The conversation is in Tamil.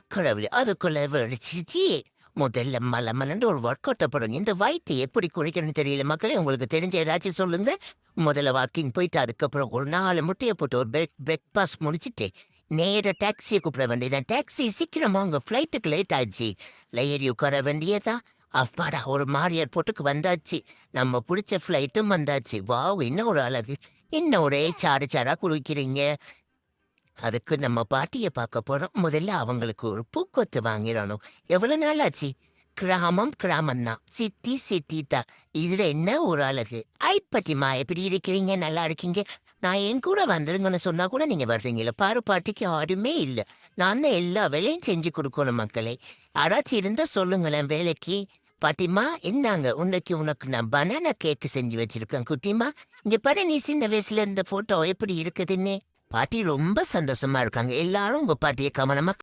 கடவுளே! அதுக்குள்ள வெடிச்சிருச்சு. முதல்ல மலமலன்னு ஒரு ஒர்க் அவுட்ட போடுங்க. இந்த வயித்த எப்படி குறைக்கணும்னு தெரியல மக்களே. உங்களுக்கு தெரிஞ்ச ஏதாச்சும் சொல்லுங்க. முதல்ல வாக்கிங் போயிட்டு, அதுக்கப்புறம் ஒரு 4 முட்டைய போட்டு ஒரு பிரேக்ஃபாஸ்ட் முடிச்சுட்டு, நேரா டாக்ஸிய கூப்பிட வேண்டியதுதான். டாக்ஸி சீக்கிரமா உங்க ஃப்ளைட்டுக்கு லேட் ஆயிடுச்சு. ஏறி உட்கார வேண்டியதா? அப்பாடா! ஒரு மாரி ஏர்போர்ட்டுக்கு வந்தாச்சு. நம்ம புடிச்ச ஃப்ளைட்டும் வந்தாச்சு. வாவ்! என்ன ஒரு அழகு! என்ன ஒரே சாறு சாறா குளிக்கிறீங்க. அதுக்கு நம்ம பாட்டிய பார்க்க போறோம். முதல்ல அவங்களுக்கு ஒரு பூக்கொத்து வாங்கிரணும். எவ்வளவு நாள் ஆச்சு? கிராமம் கிராமம்தான். சிட்டி சிட்டி தான். இதுல என்ன ஒரு அழகு! ஐ பாட்டிம்மா எப்படி இருக்கிறீங்க? நல்லா இருக்கீங்க? நான் என் கூட வந்துருங்கன்னு சொன்னா கூட நீங்க வர்றீங்கல்ல. பாரு பாட்டிக்கு யாருமே இல்ல. நான் தான் எல்லா வேலையும் செஞ்சு குடுக்கணும் மக்களே. யாராச்சும் இருந்தா சொல்லுங்களேன் வேலைக்கு. பாட்டிம்மா இந்தாங்க. உன்னைக்கு உனக்கு நான் பனானா கேக் செஞ்சு வச்சிருக்கேன் குட்டிம்மா. இங்க பாரு நீ சின்ன வயசுல இருந்த போட்டோ எப்படி இருக்குதுன்னு. பாட்டி ரொம்ப சந்தோஷமா இருக்காங்க. எல்லாரும் உங்க பாட்டிய கவனமா